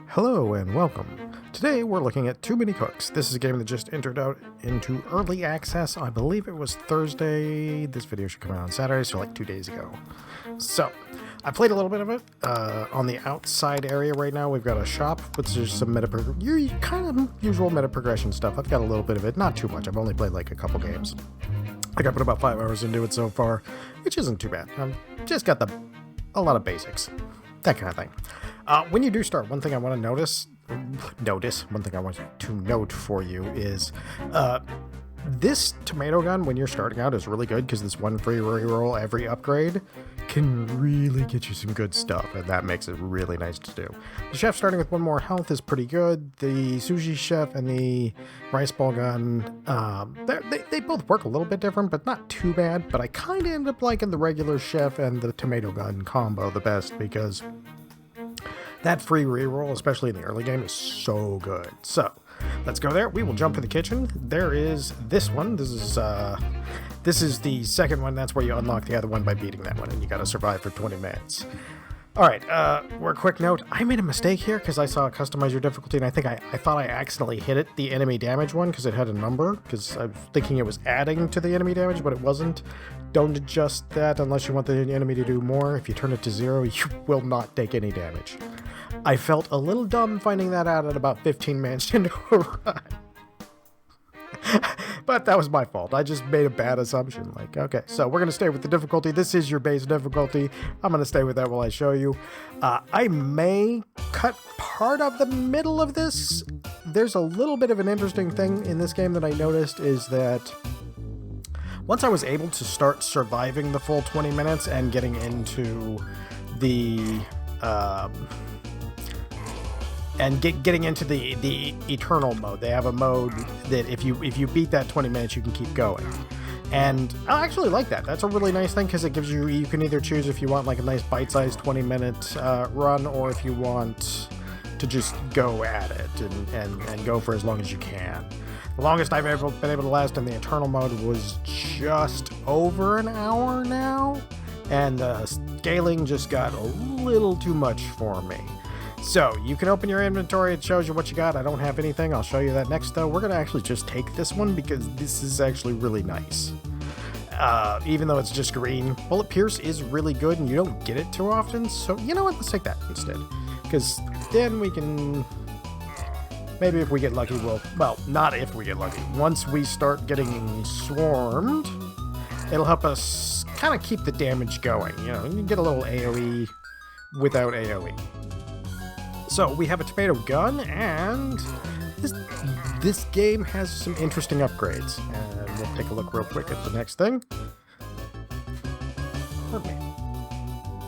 Hello and welcome. Today we're looking at Too Many Cooks. This is a game that just entered out into early access. I believe it was Thursday. This video should come out on Saturday, so like 2 days ago. So, I played a little bit of it. On the outside area right now, we've got a shop, which is some kind of usual meta progression stuff. I've got a little bit of it, not too much. I've only played like a couple games. I got put about 5 hours into it so far, which isn't too bad. I've just got a lot of basics, that kind of thing. When you do start, one thing I want to one thing I want to note for you is this tomato gun, when you're starting out, is really good because this one free reroll every upgrade can really get you some good stuff, and that makes it really nice to do. The chef starting with 1 more health is pretty good. The sushi chef and the rice ball gun, they both work a little bit different, but not too bad. But I kind of end up liking the regular chef and the tomato gun combo the best because that free reroll, especially in the early game, is so good. So, let's go there. We will jump to the kitchen. There is this one. This is the second one. That's where you unlock the other one by beating that one, and you got to survive for 20 minutes. All right, a quick note. I made a mistake here because I saw customize your difficulty, and I think I thought I accidentally hit it, the enemy damage one, because it had a number, because I'm thinking it was adding to the enemy damage, but it wasn't. Don't adjust that unless you want the enemy to do more. If you turn it to 0, you will not take any damage. I felt a little dumb finding that out at about 15 minutes into a run. But that was my fault. I just made a bad assumption. Like, okay, so we're going to stay with the difficulty. This is your base difficulty. I'm going to stay with that while I show you. I may cut part of the middle of this. There's a little bit of an interesting thing in this game that I noticed is that once I was able to start surviving the full 20 minutes and getting into the getting into the eternal mode. They have a mode that if you beat that 20 minutes, you can keep going. And I actually like that. That's a really nice thing because it gives you can either choose if you want like a nice bite-sized 20-minute run, or if you want to just go at it and go for as long as you can. The longest I've ever been able to last in the eternal mode was just over an hour now, and the scaling just got a little too much for me. So, you can open your inventory, it shows you what you got. I don't have anything, I'll show you that next though. We're going to actually just take this one because this is actually really nice. Even though it's just green, Bullet Pierce is really good and you don't get it too often, so you know what, let's take that instead. Because then we can, maybe if we get lucky, well, not if we get lucky. Once we start getting swarmed, it'll help us kind of keep the damage going. You know, you can get a little AoE without AoE. So we have a tomato gun, and this game has some interesting upgrades. And we'll take a look real quick at the next thing.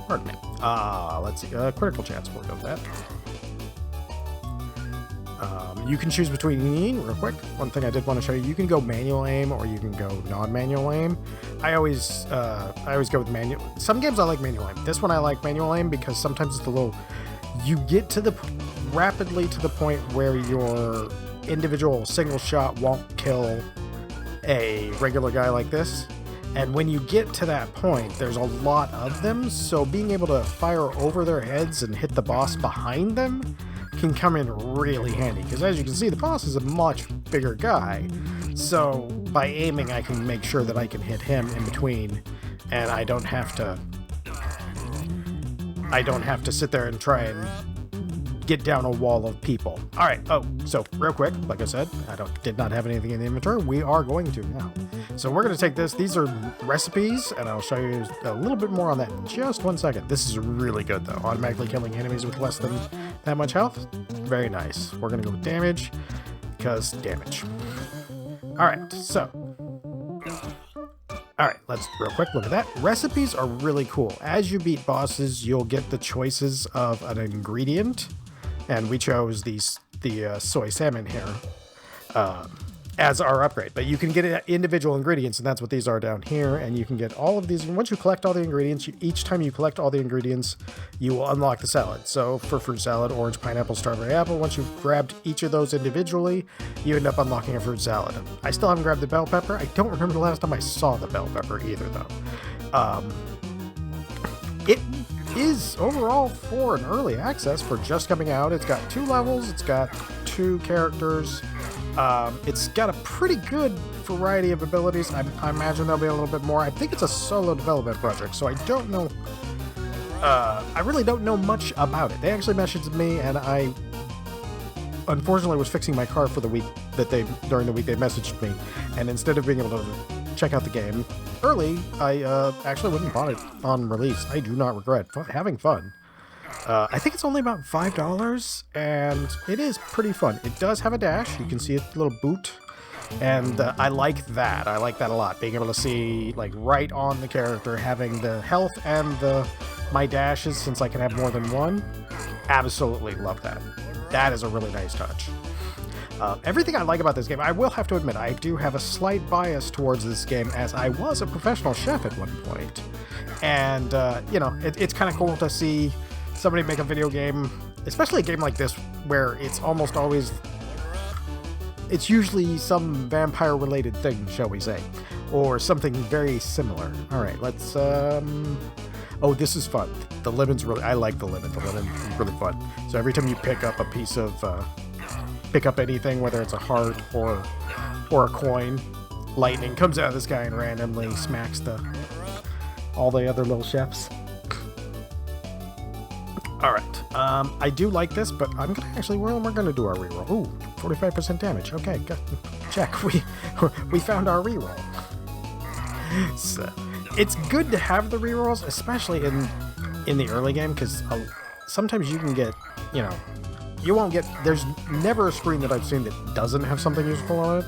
Pardon me. Let's see. Critical chance. We'll go with that. You can choose between, real quick. One thing I did want to show you. You can go manual aim, or you can go non-manual aim. I always go with manual. Some games I like manual aim. This one I like manual aim because sometimes it's a little. You get rapidly to the point where your individual single shot won't kill a regular guy like this. And when you get to that point, there's a lot of them, so being able to fire over their heads and hit the boss behind them can come in really handy. Because as you can see, the boss is a much bigger guy. So by aiming, I can make sure that I can hit him in between, and I don't have to sit there and try and get down a wall of people. All right. Oh, so real quick, like I said, did not have anything in the inventory. We are going to now. So we're going to take this. These are recipes, and I'll show you a little bit more on that in just 1 second. This is really good, though. Automatically killing enemies with less than that much health. Very nice. We're going to go with damage, because damage. All right. So. All right, let's real quick look at that. Recipes are really cool. As you beat bosses, you'll get the choices of an ingredient, and we chose the soy salmon here as our upgrade. But you can get individual ingredients, and that's what these are down here. And you can get all of these. Once you collect all the ingredients, each time you collect all the ingredients, you will unlock the salad. So for fruit salad, orange, pineapple, strawberry, apple, once you've grabbed each of those individually, you end up unlocking a fruit salad. I still haven't grabbed the bell pepper. I don't remember the last time I saw the bell pepper either, though. is overall for an early access for just coming out. It's got 2 levels, it's got 2 characters. It's got a pretty good variety of abilities. I imagine there'll be a little bit more. I think it's a solo development project, so I don't know. I really don't know much about it. They actually messaged me, and I unfortunately was fixing my car for the week during the week they messaged me, and instead of being able to check out the game early, I actually went and bought it on release. I do not regret having fun. I think it's only about $5, and it is pretty fun. It does have a dash. You can see a little boot, and I like that. I like that a lot. Being able to see, like, right on the character, having the health and my dashes, since I can have more than one. Absolutely love that. That is a really nice touch. Everything I like about this game, I will have to admit, I do have a slight bias towards this game, as I was a professional chef at one point. And, you know, it's kind of cool to see somebody make a video game, especially a game like this, where it's almost always, it's usually some vampire-related thing, shall we say, or something very similar. All right, let's, oh, this is fun. The lemon's really, I like the lemon. The lemon is really fun. So every time you pick up a piece of, pick up anything, whether it's a heart or a coin, lightning comes out of the sky and randomly smacks all the other little chefs. All right, I do like this, but I'm gonna actually, we're gonna do our reroll. Ooh, 45% damage. Okay, check. We found our reroll. So it's good to have the rerolls, especially in the early game, because sometimes you can get, you know, you won't get. There's never a screen that I've seen that doesn't have something useful on it,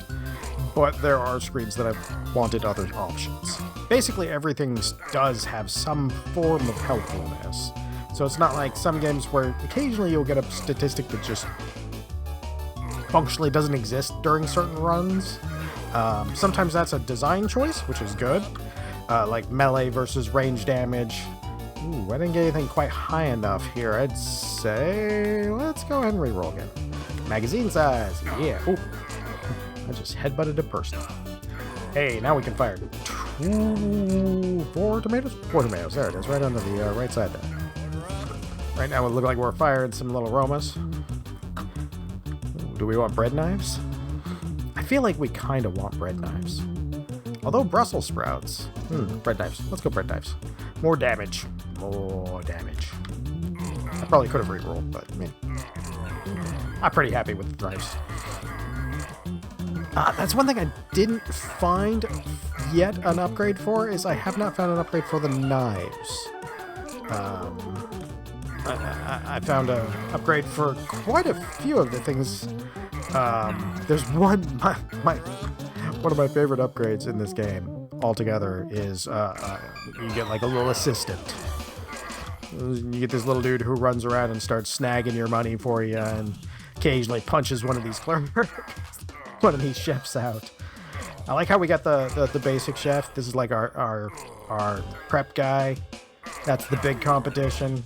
but there are screens that I've wanted other options. Basically, everything does have some form of helpfulness. So it's not like some games where occasionally you'll get a statistic that just functionally doesn't exist during certain runs. Sometimes that's a design choice, which is good, like melee versus range damage. Ooh, I didn't get anything quite high enough here. I'd say let's go ahead and reroll again. Magazine size, yeah. Ooh, I just headbutted a person. Hey, now we can fire 4 tomatoes? 4 tomatoes, there it is, right under the right side there. Right now it looks like we're firing some little aromas. Ooh, do we want bread knives? I feel like we kind of want bread knives. Although Brussels sprouts. Bread knives. Let's go bread knives. More damage. More damage. I probably could have rerolled, but I mean, I'm pretty happy with the knives. That's one thing I didn't find yet an upgrade for, is I have not found an upgrade for the knives. I found an upgrade for quite a few of the things. There's one of my favorite upgrades in this game altogether is you get like a little assistant. You get this little dude who runs around and starts snagging your money for you, and occasionally punches one of these one of these chefs out. I like how we got the basic chef. This is like our prep guy. That's the big competition.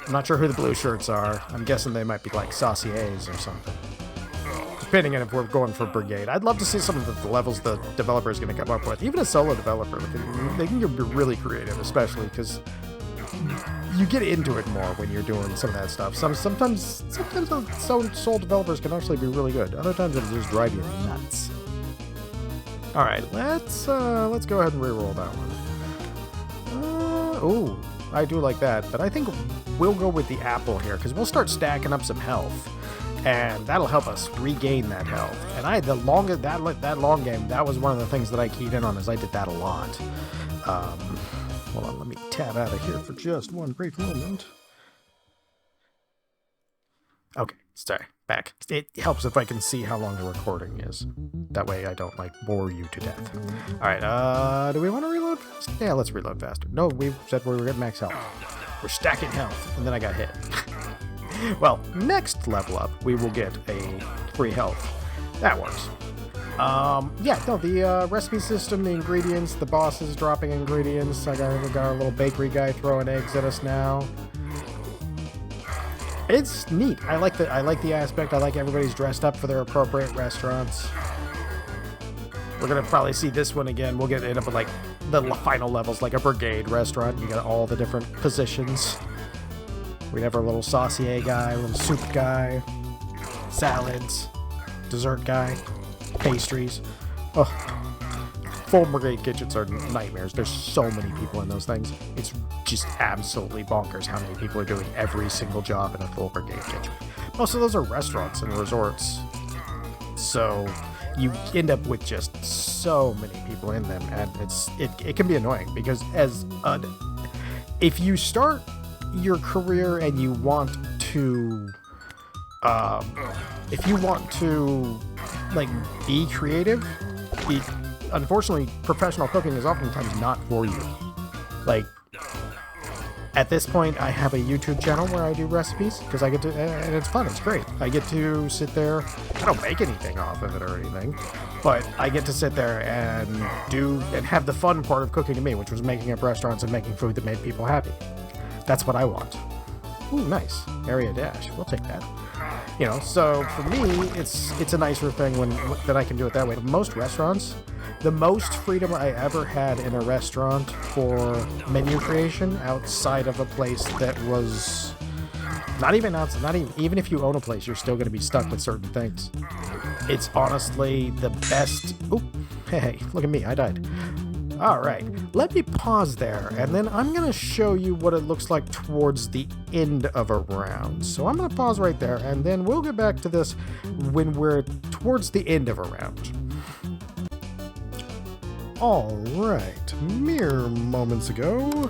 I'm not sure who the blue shirts are. I'm guessing they might be like sauciers or something. Depending on if we're going for brigade. I'd love to see some of the levels the developer is going to come up with. Even a solo developer, they can be really creative, especially because you get into it more when you're doing some of that stuff. Sometimes sole developers can actually be really good. Other times it'll just drive you nuts. All right, let's go ahead and reroll that one. Ooh, I do like that, but I think we'll go with the apple here because we'll start stacking up some health, and that'll help us regain that health. And that long game, that was one of the things that I keyed in on, is I did that a lot. Hold on, let me tab out of here for just one brief moment. Okay, sorry, back. It helps if I can see how long the recording is. That way I don't, like, bore you to death. Alright, do we want to reload fast? Yeah, let's reload faster. No, we said we were getting max health. We're stacking health, and then I got hit. Well, next level up, we will get a free health. That works. Yeah, no, the recipe system, the ingredients, the bosses dropping ingredients. I got our little bakery guy throwing eggs at us now. It's neat. I like the aspect. I like everybody's dressed up for their appropriate restaurants. We're gonna probably see this one again. We'll end up with like the final levels, like a brigade restaurant. You got all the different positions. We'd have our little saucier guy, little soup guy, salads, dessert guy, pastries. Oh, full brigade kitchens are nightmares. There's so many people in those things. It's just absolutely bonkers how many people are doing every single job in a full brigade kitchen. Most of those are restaurants and resorts. So you end up with just so many people in them, and it can be annoying because if you start your career and you want to like be creative, unfortunately professional cooking is oftentimes not for you. Like at this point I have a YouTube channel where I do recipes because I get to, and it's fun, it's great. I get to sit there, I don't make anything off of it or anything, but I get to sit there and have the fun part of cooking to me, which was making up restaurants and making food that made people happy. That's what I want. Ooh, nice. Area dash. We'll take that. You know, so for me, it's a nicer thing that I can do it that way. Most restaurants, the most freedom I ever had in a restaurant for menu creation outside of a place that was not even if you own a place, you're still going to be stuck with certain things. It's honestly the best. Oop, hey, look at me, I died. All right, let me pause there, and then I'm going to show you what it looks like towards the end of a round. So I'm going to pause right there, and then we'll get back to this when we're towards the end of a round. All right, mere moments ago,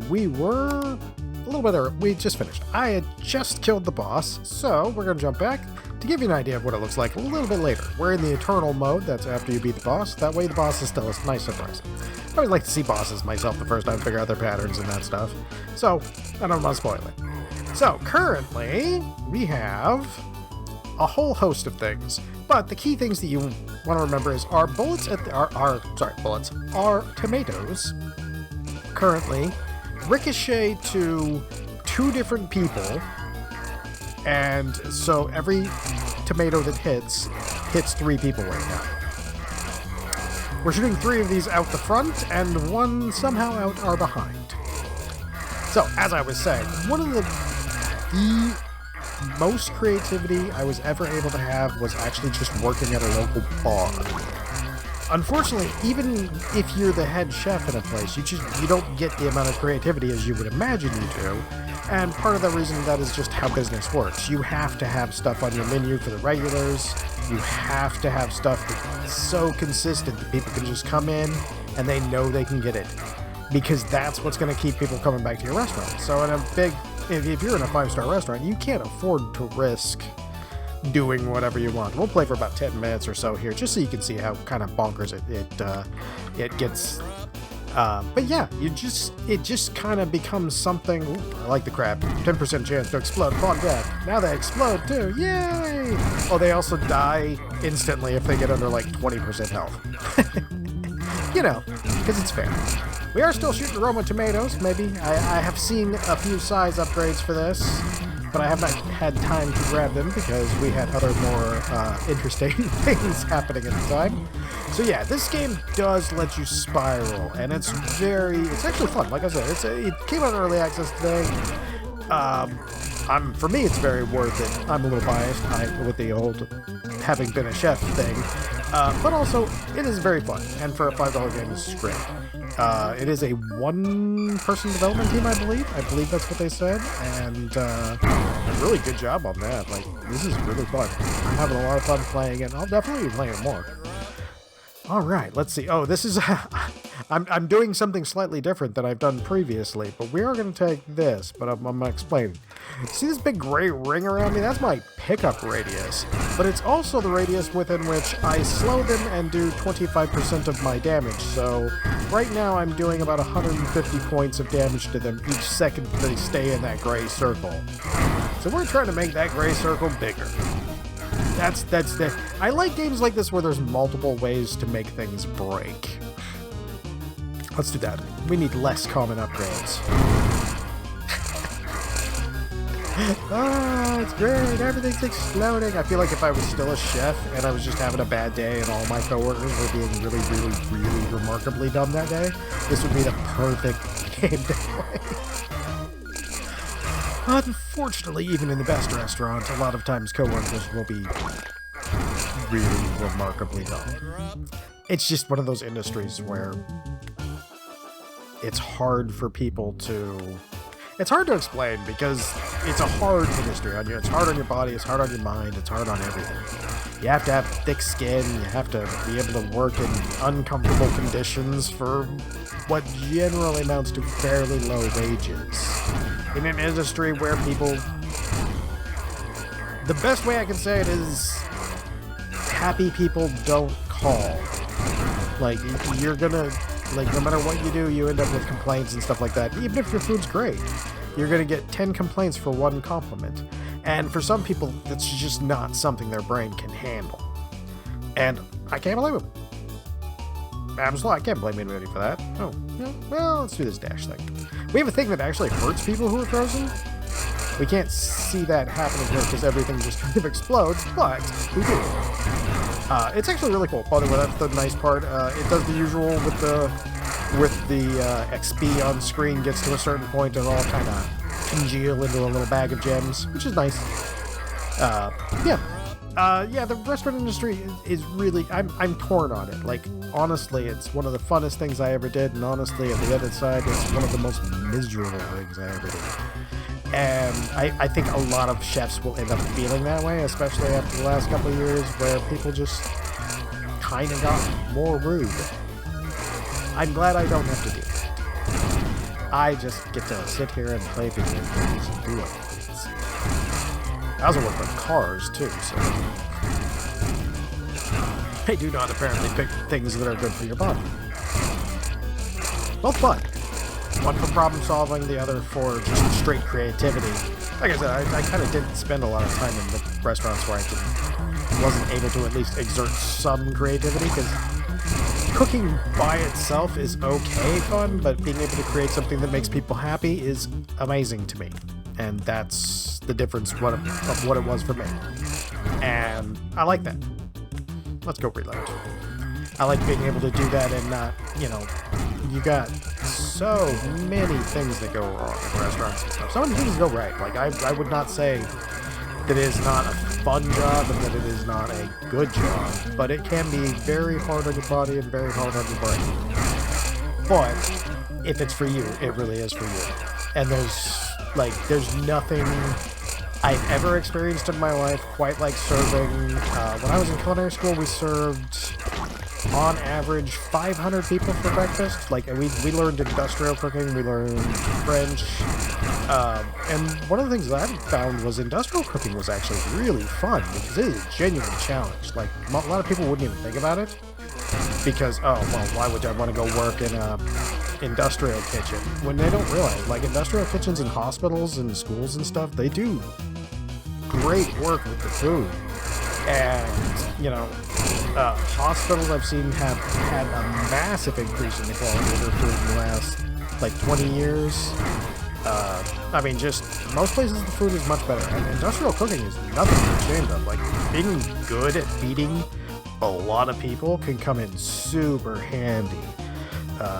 we were a little bit early. We just finished. I had just killed the boss, so we're going to jump back to give you an idea of what it looks like a little bit later. We're in the eternal mode, that's after you beat the boss. That way the boss is still a nice surprise. I always like to see bosses myself the first time, figure out their patterns and that stuff. So, I don't want to spoil it. So, currently, we have a whole host of things. But the key things that you want to remember is our tomatoes currently ricochet to 2 different people. And so every tomato that hits 3 people right now. We're shooting 3 of these out the front and 1 somehow out our behind. So, as I was saying, one of the most creativity I was ever able to have was actually just working at a local bar. Unfortunately, even if you're the head chef in a place, you don't get the amount of creativity as you would imagine you do. And part of the reason that is just how business works. You have to have stuff on your menu for the regulars. You have to have stuff that's so consistent that people can just come in and they know they can get it. Because that's what's going to keep people coming back to your restaurant. So if you're in a 5-star restaurant, you can't afford to risk doing whatever you want. We'll play for about 10 minutes or so here, just so you can see how kind of bonkers it gets. But yeah, it just kind of becomes something. Ooh, I like the crab. 10% chance to explode upon death. Now they explode too. Yay! Oh, they also die instantly if they get under like 20% health. You know, because it's fair. We are still shooting Roma tomatoes, maybe. I have seen a few size upgrades for this, but I have not had time to grab them because we had other more interesting things happening at the time. So yeah, this game does let you spiral, and it's actually fun. Like I said, it came out in early access today. For me, it's very worth it. I'm a little biased with the old having been a chef thing, but also it is very fun, and for a $5 game, this is great. It is a 1-person development team, I believe. I believe that's what they said, and a really good job on that. Like, this is really fun. I'm having a lot of fun playing it. I'll definitely be playing it more. All right, let's see. Oh, this is I'm doing something slightly different than I've done previously, but we are going to take this, but I'm going to explain. See this big gray ring around me? That's my pickup radius, but it's also the radius within which I slow them and do 25% of my damage. So right now I'm doing about 150 points of damage to them each second they stay in that gray circle. So we're trying to make that gray circle bigger. I like games like this where there's multiple ways to make things break. Let's do that. We need less common upgrades. Ah, it's great. Everything's exploding. I feel like if I was still a chef and I was just having a bad day and all my coworkers were being really, really, really remarkably dumb that day, this would be the perfect game to play. Unfortunately, even in the best restaurants, a lot of times coworkers will be really remarkably dull. It's just one of those industries where it's hard for people to... It's hard to explain because it's a hard industry on you. It's hard on your body, it's hard on your mind, it's hard on everything. You have to have thick skin, you have to be able to work in uncomfortable conditions for what generally amounts to fairly low wages. In an industry where people... The best way I can say it is happy people don't call. Like, you're gonna... Like, no matter what you do, you end up with complaints and stuff like that. Even if your food's great, you're going to get 10 complaints for one compliment. And for some people, that's just not something their brain can handle. And I can't blame them. Absolutely, I can't blame anybody for that. Oh, yeah, well, let's do this dash thing. We have a thing that actually hurts people who are frozen. We can't see that happening here because everything just kind of explodes, but we do. It's actually really cool. By the way, that's the nice part. It does the usual with the XP on screen gets to a certain point and all kind of congeal into a little bag of gems, which is nice. Yeah, the restaurant industry is really... I'm torn on it. Like, honestly, it's one of the funnest things I ever did, and honestly, on the other side, it's one of the most miserable things I ever did. And I think a lot of chefs will end up feeling that way, especially after the last couple of years where people just kind of got more rude. I'm glad I don't have to do that. I just get to sit here and play video games and do it. I also work on cars, too, so... I do not apparently pick things that are good for your body. Both fun. One for problem solving, the other for just straight creativity. Like I said, I kind of didn't spend a lot of time in the restaurants where I wasn't able to at least exert some creativity, because cooking by itself is okay fun, but being able to create something that makes people happy is amazing to me. And that's the difference of what it was for me. And I like that. Let's go reload. I like being able to do that and not, you got so many things that go wrong in restaurants and stuff. So many things go right. Like, I would not say that it is not a fun job and that it is not a good job, but it can be very hard on your body and very hard on your brain. But if it's for you, it really is for you. And there's nothing I've ever experienced in my life quite like serving. When I was in culinary school, we served... on average 500 people for breakfast. Like, we learned industrial cooking, we learned French, and one of the things that I found was industrial cooking was actually really fun because it is a genuine challenge. Like, a lot of people wouldn't even think about it because, oh, well, why would I want to go work in a industrial kitchen? When they don't realize, like, industrial kitchens in hospitals and schools and stuff, they do great work with the food. And, hospitals I've seen have had a massive increase in the quality of their food in the last, 20 years. Just most places the food is much better. And industrial cooking is nothing to be ashamed of. Like, being good at feeding a lot of people can come in super handy.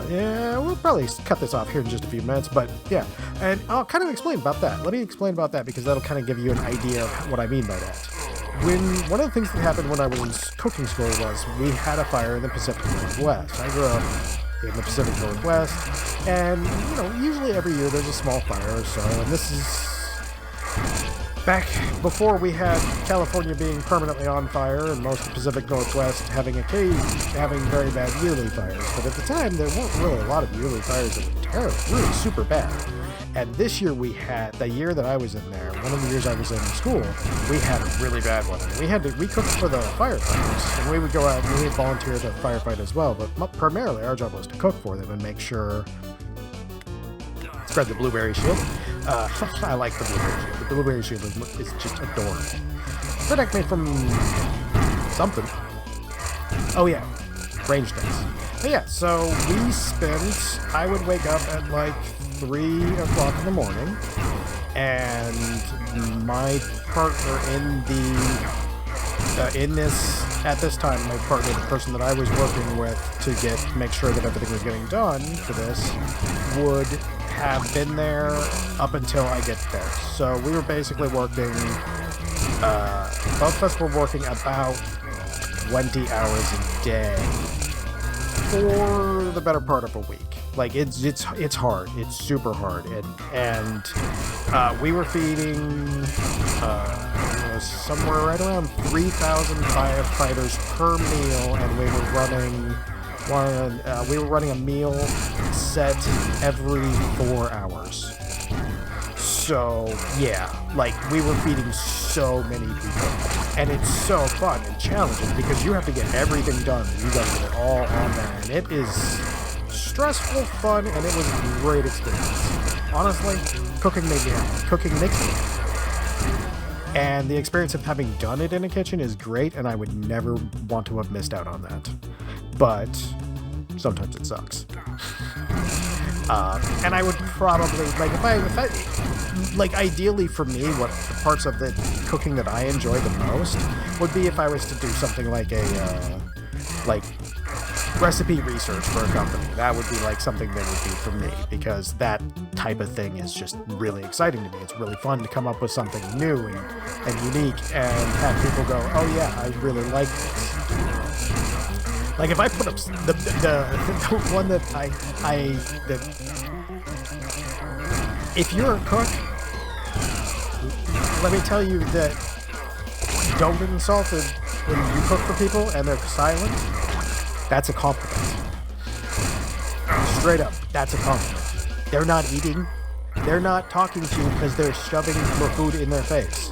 We'll probably cut this off here in just a few minutes, but yeah. And I'll kind of explain about that. Let me explain about that because that'll kind of give you an idea of what I mean by that. One of the things that happened when I was in cooking school was we had a fire in the Pacific Northwest. I grew up in the Pacific Northwest, and, usually every year there's a small fire or so, and this is back before we had California being permanently on fire and most of the Pacific Northwest having very bad yearly fires. But at the time, there weren't really a lot of yearly fires that were terrible, really super bad. And this year the year that I was in there, one of the years I was in school, we had a really bad one. We cooked for the firefighters, and we would go out and we would volunteer to firefight as well, but primarily our job was to cook for them and make sure, spread the blueberry shield. I like the blueberry shield. The blueberry shield is just adorable. Product made from something. Oh yeah, range things. But yeah, so I would wake up at 3 o'clock in the morning, and my partner at this time, my partner, the person that I was working with to make sure that everything was getting done for this, would have been there up until I get there. So we were basically working, both of us were working about 20 hours a day for the better part of a week. Like, it's hard. It's super hard. And we were feeding somewhere right around 3,000 firefighters per meal, and we were running a meal set every 4 hours. So yeah, like, we were feeding so many people, and it's so fun and challenging because you have to get everything done. You got to get it all on there, and it is stressful, fun, and it was a great experience. Honestly, cooking makes me happy. And the experience of having done it in a kitchen is great, and I would never want to have missed out on that. But sometimes it sucks. And I would probably, like, if I, like, ideally for me, what the parts of the cooking that I enjoy the most would be if I was to do something like a, like, recipe research for a company. That would be like something that would be for me, because that type of thing is just really exciting to me. It's really fun to come up with something new and unique and have people go, oh yeah, I really like this. Like, if I put up the one that if you're a cook, let me tell you that don't get insulted when you cook for people and they're silent. That's a compliment. Straight up, that's a compliment. They're not eating. They're not talking to you because they're shoving more food in their face.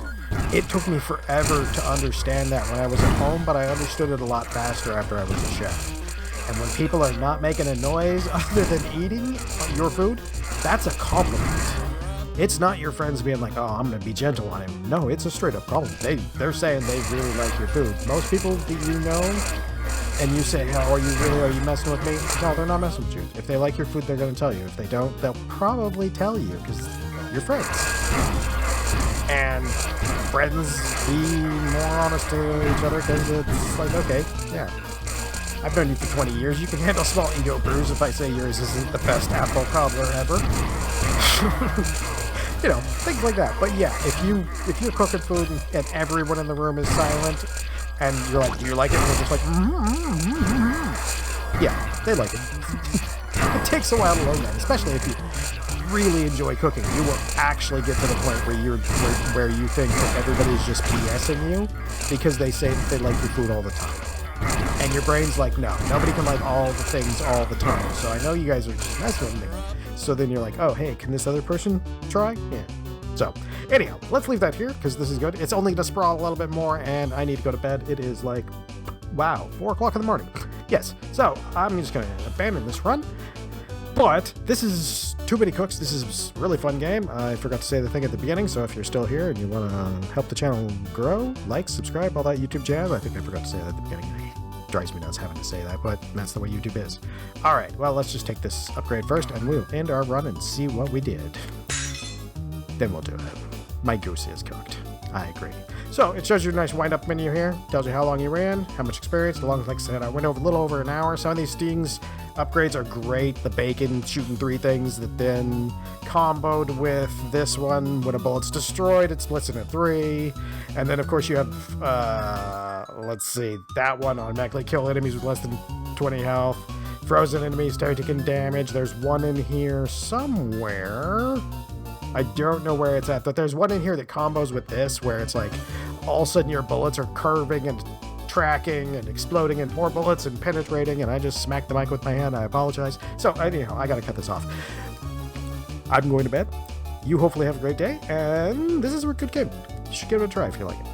It took me forever to understand that when I was at home, but I understood it a lot faster after I was a chef. And when people are not making a noise other than eating your food, that's a compliment. It's not your friends being like, oh, I'm going to be gentle on him. No, it's a straight up compliment. They're saying they really like your food. Most people that you know, and you say, oh, are you messing with me? No, they're not messing with you. If they like your food, they're going to tell you. If they don't, they'll probably tell you because you're friends. And friends be more honest to each other because it's like, okay, yeah. I've known you for 20 years. You can handle small ego bruise if I say yours isn't the best apple cobbler ever. You know, things like that. But yeah, if you're cooking food and everyone in the room is silent, and you're like, do you like it? And they're just like, yeah, they like it. It takes a while to learn that, especially if you really enjoy cooking. You will actually get to the point where where you think that everybody's just BSing you because they say that they like your food all the time. And your brain's like, no, nobody can like all the things all the time. So I know you guys are just messing with me. So then you're like, oh, hey, can this other person try? Yeah. So, anyhow, let's leave that here because this is good. It's only going to sprawl a little bit more, and I need to go to bed. It is like, wow, 4 o'clock in the morning. Yes, so I'm just going to abandon this run. But this is Too Many Cooks. This is a really fun game. I forgot to say the thing at the beginning, so if you're still here and you want to help the channel grow, like, subscribe, all that YouTube jazz. I think I forgot to say that at the beginning. It drives me nuts having to say that, but that's the way YouTube is. All right, well, let's just take this upgrade first, and we'll end our run and see what we did. Then we'll do it. My goose is cooked. I agree. So it shows you a nice wind-up menu here. Tells you how long you ran, how much experience. The long, like I said, I went over a little over an hour. Some of these stings upgrades are great. The bacon shooting 3 things that then comboed with this one. When a bullet's destroyed, it splits into 3. And then, of course, you have, let's see, that one automatically kill enemies with less than 20 health. Frozen enemies start taking damage. There's one in here somewhere. I don't know where it's at, but there's one in here that combos with this, where it's like all of a sudden your bullets are curving and tracking and exploding and more bullets and penetrating, and I just smacked the mic with my hand. I apologize. So anyhow, I gotta cut this off. I'm going to bed. You hopefully have a great day, and this is a good game. You should give it a try if you like it.